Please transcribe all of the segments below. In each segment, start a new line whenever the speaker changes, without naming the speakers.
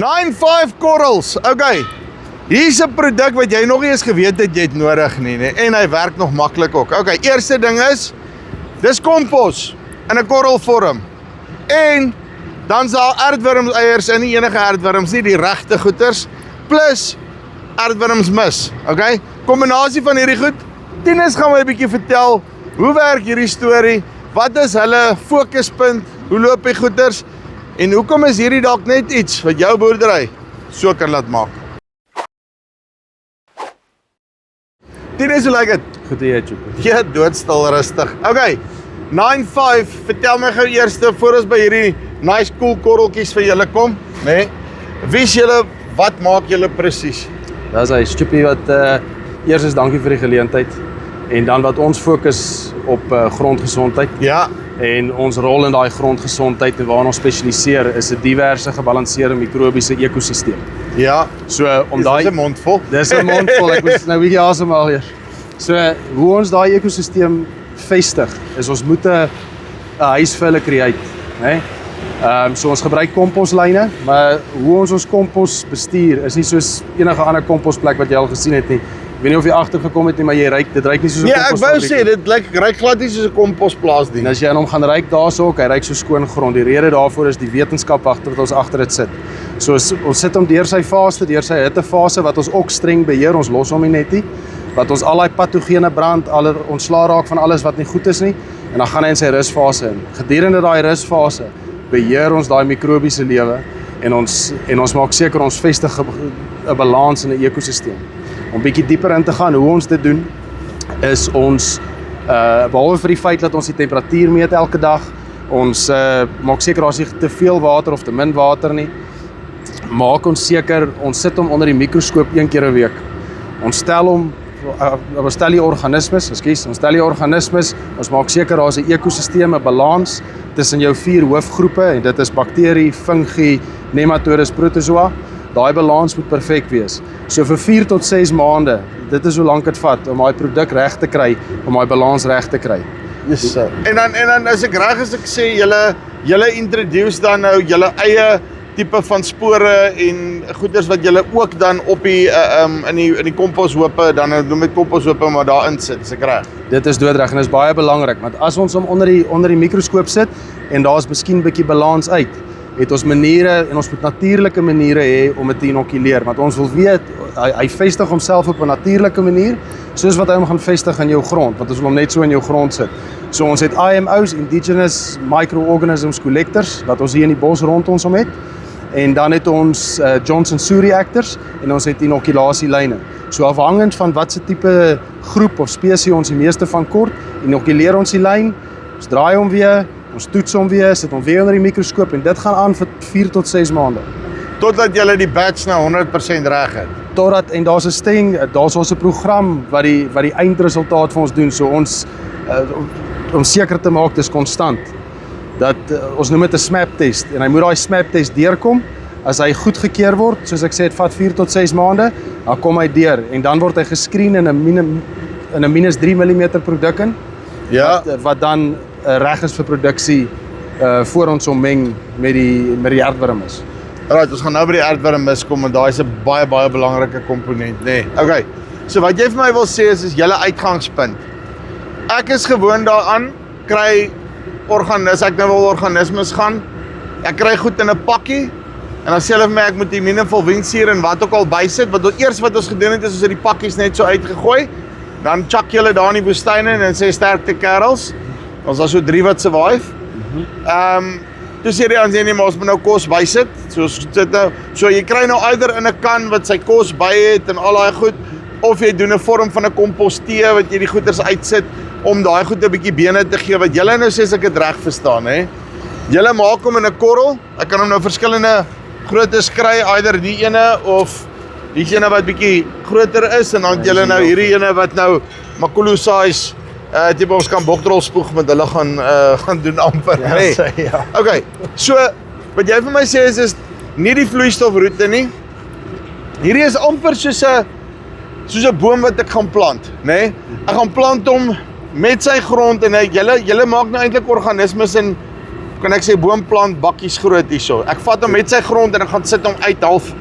9-5 korrels, okay. Hier is 'n produk wat jy nog nie eens geweet het jy het nodig nie, en hy werk nog maklik ook. Okay, eerste ding is, dis kompos in 'n korrelvorm. En dan is daar aardwurmseiers en nie enige aardwurms nie, die regte goeters, plus aardwurmsmis, okay? Kombinasie van hierdie goed. Tinus gaan my 'n bietjie vertel, hoe werk hierdie storie, wat is hulle fokuspunt, hoe loop die goeters, en hoekom is hierdie dalk net iets wat jou boerdery so kan laat maak. Tinus, hoe lyk dit?
Goed jy, Chip.
Ja, doodstil rustig. Okay, 9-5, vertel my gou eerste, voor ons by hierdie nice cool korreltjies vir julle kom, nee? Wie is julle, wat maak julle presies?
Dis hy, Chippie, wat eers is dankie vir die geleentheid. En dan wat ons fokus op grondgesondheid.
Ja.
En ons rol in daai grondgesondheid en waar ons spesialiseer is 'n diverse gebalanseerde mikrobiese ekosisteem.
Ja.
So om daai
Dis 'n mond vol.
Dis 'n mond vol. Ek moet nou bietjie asemhaal hier. So hoe ons daai ekosisteem vestig is ons moet 'n huis vir hulle create, né? So ons gebruik komposlyne, maar hoe ons kompos bestuur is nie soos enige ander komposplek wat jy al gesien het nie. Ek weet nie of jy agtergekom het nie, maar dit ruik nie soos 'n
Ja, ek wou
komposfabriek
sê, dit ruik glad nie soos 'n komposplaas
En
nie.
as jy aan hom gaan ryk daarso, hy ryk so skoon grond. Die rede daarvoor is die wetenskap wat ons agter dit sit. So ons sit hom deur sy fase, deur sy hittefase wat ons ook streng beheer. Ons los hom nie net nie. Wat ons al daai patogene brand, ontslaa raak van alles wat nie goed is nie. En dan gaan hy in sy rusfase in. Gedurende daai rusfase beheer ons daai mikrobiese lewe en ons maak seker ons vestig 'n balans in 'n ekosisteem. Om bietjie dieper in te gaan hoe ons dit doen, is ons behalwe vir die feit dat ons die temperatuur meet elke dag, ons maak seker daar's nie te veel water of te min water nie. Maak ons seker ons sit hom onder die mikroskoop 1 keer 'n week. Ons stel die organismes, ons maak seker daar's 'n ekosisteem, 'n balans tussen jou 4 hoofgroepe en dit is bakterie, fungi, nematodes, protozoa. Daai balans moet perfek wees. So vir 4 tot 6 maande, dit is hoe lank dit vat om daai produk reg te kry, om daai balans reg te kry.
Yes, sir. En dan as ek reg as ek sê, julle introduce dan nou julle eie tipe van spore en goeders wat julle ook dan op die in die komposhope, dan noem dit komposhope, maar daarin sit, is ek reg?
Dit is doodreg en is baie belangrik, want as ons hom onder die mikroskoop sit en daar's miskien bietjie balans uit, het ons maniere en ons moet natuurlike maniere hê om dit te inokuleer, want ons wil weet hy vestig homself op 'n natuurlike manier, soos wat hy hom gaan vestig in jou grond, want ons wil hom net so in jou grond sit. So ons het IMO's, Indigenous Microorganisms Collectors, wat ons hier in die bos rond ons het. En dan het ons Johnson-Su reactors en ons het inokulasielyne. So afhangend van watse tipe groep of spesies ons die meeste van kort, inokuleer ons die lyn, ons draai hom weer, ons toets hom weer, sit hom weer onder die mikroskoop en dit gaan aan vir 4 tot 6 maande.
Totdat julle die batch nou 100% reg het.
Totdat en daar's 'n program wat die eindresultaat vir ons doen, so ons om seker te maak dis konstant. Dat ons noem dit 'n SMAP test en hy moet daai SMAP test deurkom. As hy goedgekeur word, soos ek sê, dit vat 4 tot 6 maande, dan kom hy deur en dan word hy geskreen in 'n minus 3 mm produk in.
Ja.
Wat dan reg is vir produksie voor ons hom meng met die aardwurm is.
Right, ons gaan nou by die aardwurmmis kom en daai is 'n baie belangrike komponent, nê. Nee. Okay. So wat jy vir my wil sê is julle uitgangspunt. Ek is gewoond daaraan, as ek nou wil organismes gaan, ek kry goed in 'n pakkie en dan sê hulle vir my ek moet die minimumvolwinsuur en wat ook al bysit, wat eers wat ons gedoen het is ons het die pakkies net so uitgegooi, dan chuck julle daar in die woestyn in en sê sterkte kerels. Ons was so 3 wat survive. Toe sê die aan sê nie, maar ons moet nou kos bysit. So jy kry nou eider in 'n kan wat sy kos by het en al daai goed, of jy doen 'n vorm van 'n kompostee wat jy die goeders uitsit om daai goed 'n bietjie bene te gee. Wat julle nou sê as ek dit reg verstaan, hè. Julle maak hom in 'n korrel. Ek kan hom nou verskillende groottes kry, eider die ene of die ene wat bietjie groter is en dan het julle nou hierdie ene wat nou Makulu size tipe ons kan boktrol spoeg met hulle gaan doen amper, nê.
Ja.
Okay. So wat jy vir my sê is nie die vloeistofroete nie. Hierdie is amper soos 'n boom wat ek gaan plant, nê. Ek gaan plant hom met sy grond en julle maak nou eintlik organismes in kan ek sê boomplant bakkies groot hierso. Ek vat hom met sy grond en ek gaan sit hom uit half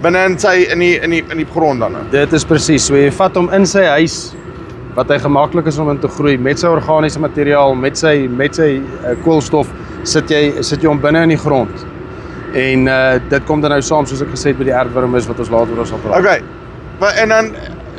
binne in die grond dan.
Dit is presies, so jy vat hom in sy huis, wat hy gemaklik is om in te groei, met sy organiese materiaal, met sy koolstof, sit jy hom binne in die grond. En dit kom dan nou saam, soos ek gesê het, by die aardwurm is, wat ons later oor sal praat.
Okay, en dan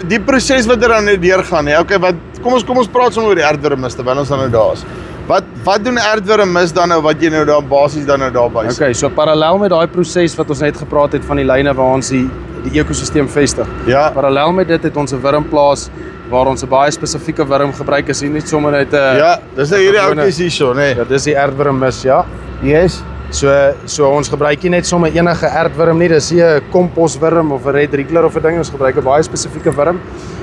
die proses wat dan deurgaan, nee, okay, kom ons praat sommer oor die aardwurm is, terwyl ons dan nou daar is. Wat doen aardwurm is dan nou, wat jy nou daar basies dan nou daarby is?
Okay, so parallel met daai proses wat ons net gepraat het van die lyne waar ons die ekosisteem vestig.
Ja.
Parallel met dit het ons 'n wurmplaas waar ons 'n baie spesifieke wurm gebruik, is nie sommer net 'n
Ja, dis nou hierdie oudjies hierso, nê.
Ja, dis die aardwurmmis, ja.
Yes.
So ons gebruik nie net sommer enige aardwurm nie, dis nie 'n komposwurm of 'n red wriggler of 'n ding, ons gebruik 'n baie spesifieke wurm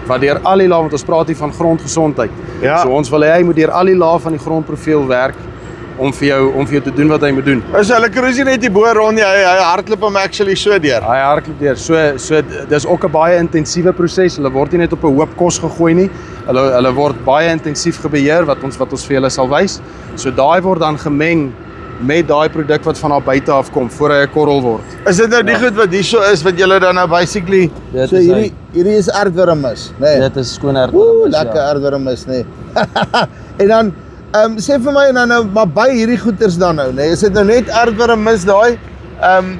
wat deur al die lae, want ons praat hier van grondgesondheid.
Ja.
So ons wil hê hy moet deur al die lae van die grondprofiel werk om vir jou te doen wat hy moet doen.
Is hulle cruise net hier bo rond nie, hy hardloop hom actually so deur.
Hy hardloop deur. So dis ook 'n baie intensiewe proses. Hulle word nie net op 'n hoop kos gegooi nie. Hulle word baie intensief gebeheer wat ons vir julle sal wys. So daai word dan gemeng met daai produk wat van daar buite af kom voor hy 'n korrel word.
Is dit nou die goed wat hierso is wat julle dan nou basically
Dit
so
is
hierdie is aardwurmmis, nê?
Dit is skoon aardwurm.
Lekker aardwurmmis, nê. En dan sê vir my nou maar by hierdie goeters dan nou, nê? Is dit nou net aardwurmmis daai?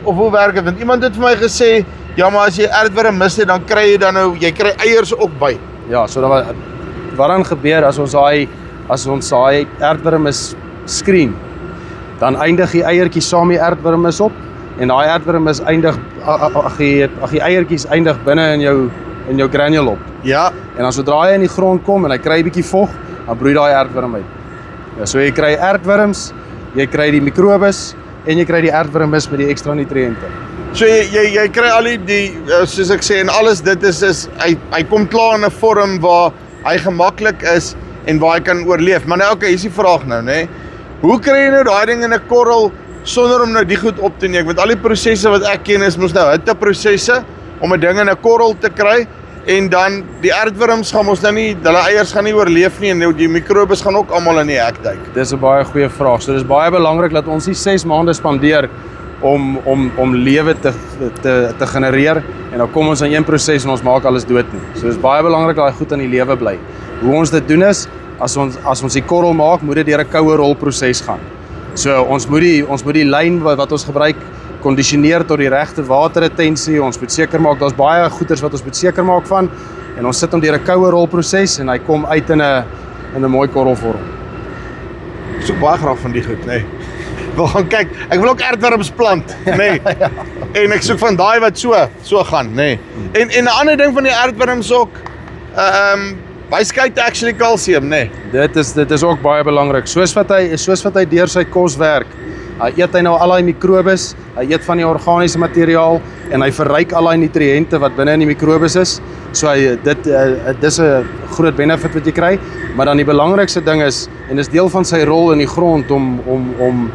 Of hoe werk dit? Want iemand het vir my gesê, ja, maar as jy aardwurmmis het, dan kry jy dan nou, jy kry eiers ook by.
Ja, so wat dan gebeur as ons daai aardwurmmis skreen, dan eindig die eiertjies saam die aardwurmmis op en daai aardwurmmis eindig die eiertjies eindig binne in jou granule op.
Ja.
En as sodra hy in die grond kom en hy kry 'n bietjie vog, dan broei daai aardwurm uit. Ja, so jy kry aardwurms, jy kry die mikrobes en jy kry die aardwurmmis met die ekstra nutriënte.
So jy kry al die soos ek sê, en alles dit is hy kom klaar in 'n vorm waar hy gemaklik is en waar hy kan oorleef. Maar nou okay, hier is die vraag nou, nê? Hoe kry jy nou daai ding in 'n korrel sonder om nou die goed op te neem? Want al die prosesse wat ek ken is mos nou hitteprosesse om 'n ding in 'n korrel te kry en dan die aardwurms gaan mos nou nie, hulle eiers gaan nie oorleef nie en die mikrobes gaan ook almal in die hek duik.
Dis 'n baie goeie vraag. So dis baie belangrik dat ons nie 6 maande spandeer om lewe te genereer en dan kom ons in een proses en ons maak alles dood nie. So dis baie belangrik dat hy goed aan die lewe bly. Hoe ons dit doen is, as ons die korrel maak, moet dit deur 'n koue rolproses gaan. So ons moet die lyn wat ons gebruik kondisioneer tot die regte waterretensie. Ons moet seker maak daar's baie goeders wat ons moet seker maak van en ons sit hom deur 'n koue rolproses en hy kom uit in 'n mooi korrelvorm.
Ek soek baie graag van die goed, nê. Wil gaan kyk. Ek wil ook aardwurms plant, nê. Ja. En ek soek van daai wat so gaan, nê. En 'n ander ding van die aardwurms ook hy skei actually kalsium, nê.
Dit is ook baie belangrik. Soos wat hy deur sy kos werk. Hy nou al die mikrobes, hy eet van die organiese materiaal en hy verryk al die nutriënte wat binne in die mikrobes is. So dis 'n groot benefit wat jy kry, maar dan die belangrikste ding is en dis deel van sy rol in die grond om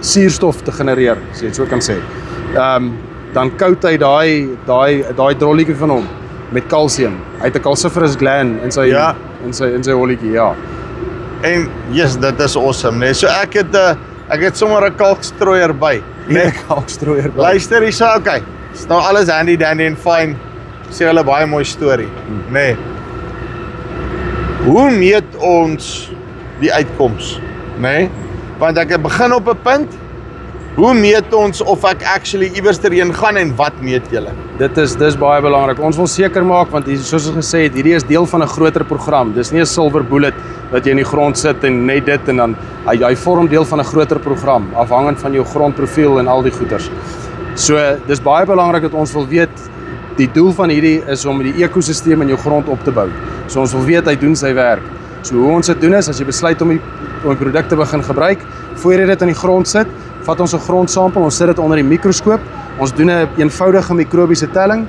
suurstof te genereer, as jy dit so kan sê. Dan koud hy daai drolletjie van hom met kalsium. Hy het 'n calciferous gland in sy holletjie, ja.
En yes, dit is awesome, nee. So ek het sommer 'n kalkstrooier by.
Nee, 'n kalkstrooier by.
Luister hierso, okay. Dis nou alles handy dandy en fine. Sê hulle baie mooi storie, nê. Hoe meet ons die uitkoms, nê? Want ek begin op 'n punt. Hoe meet ons of ek actually iewers terheen gaan en wat meet julle?
Dis baie belangrik. Ons wil seker maak want soos ons gesê het, hierdie is deel van 'n groter program. Dis nie 'n silver bullet dat jy in die grond sit en net dit en dan hy vorm deel van 'n groter program afhangend van jou grondprofiel en al die goeters. So dis baie belangrik dat ons wil weet die doel van hierdie is om die ekosisteem in jou grond op te bou. So ons wil weet hy doen sy werk. So hoe ons dit doen is as jy besluit om die produk te begin gebruik, voor jy dit in die grond sit, vat ons 'n grondsampel, ons sit dit onder die mikroskoop, ons doen 'n eenvoudige mikrobiese telling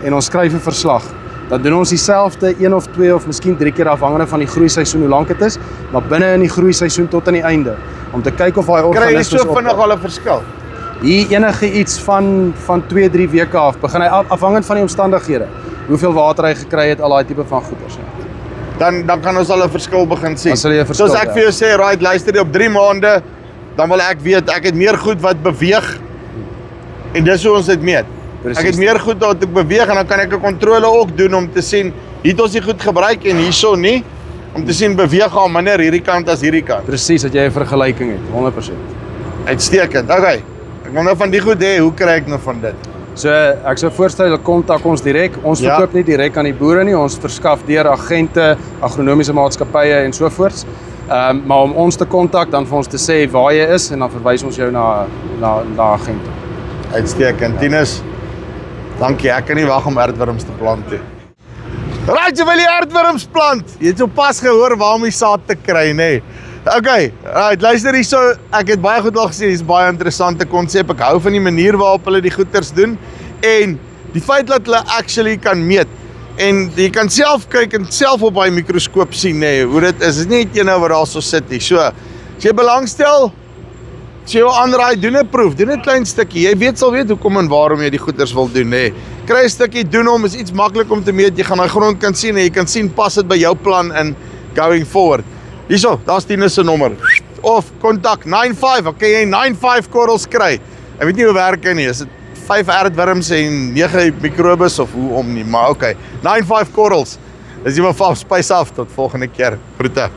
en ons skryf 'n verslag. Dan doen ons dieselfde 1 of 2 of miskien 3 keer afhangende van die groeiseisoen hoe lank dit is, maar binne in die groeiseisoen tot aan die einde om te kyk of daai organismes
kry jy so vinnig al 'n verskil.
Hier enige iets van 2-3 weke af, begin hy afhangend van die omstandighede. Hoeveel water hy gekry het, al daai tipe van goeders.
dan kan ons al 'n verskil begin sien.
Dan sal jy 'n verskil,
Soos ek vir jou sê, right, luister jy op 3 maande, dan wil ek weet, ek het meer goed wat beweeg, en dis hoe ons dit meet.
Precies.
Ek het meer goed wat ek beweeg, en dan kan ek 'n kontrole ook doen om te sien, hier het ons die goed gebruik, en hierso nie, om te sien, beweeg al minder hierdie kant as hierdie kant.
Presies, dat jy 'n vergelyking het, 100%.
Uitstekend, okay. Ek wil nou van die goed hê, hoe kry ek nou van dit?
So, ek sou voorstel, hulle kontak ons direk. Ons
Ja.
verkoop nie direk aan die boere nie, ons verskaf deur agente, agronomiese maatskappye en sovoorts. Maar om ons te kontak, dan vir ons te sê waar jy is, en dan verwys ons jou na agente.
Uitstekend, Tinus. Dankie, ek kan nie wag om aardwurms te plant nie. Right, jy wil die aardwurms plant. Jy het so pas gehoor waar om die saad te kry, nê? Okay, right, luister hierso, ek het baie goed al gesê, dis baie interessante konsep. Ek hou van die manier waarop hulle die goeters doen en die feit dat hulle actually kan meet. En jy kan self kyk en self op daai mikroskoop sien, nê, hoe dit is. Dit is nie net een waar daar so sit nie. So, as jy belangstel, as jy jou aanraai, doen 'n proef, doen 'n klein stukkie. Jy sal weet hoekom en waarom jy die goeters wil doen, nê. Kry 'n stukkie, doen hom, is iets maklik om te meet. Jy gaan daai grond kan sien en jy kan sien pas dit by jou plan in going forward. Hierso, daar's Tinus se nommer. Of kontak 95, okay, jy 95 korrels kry. Ek weet nie hoe werk hy nie. Is dit 5 aardwurms en 9 mikrobes of hoe om nie, maar okay. 95 korrels. Dis jy maar van spys af tot volgende keer. Groete.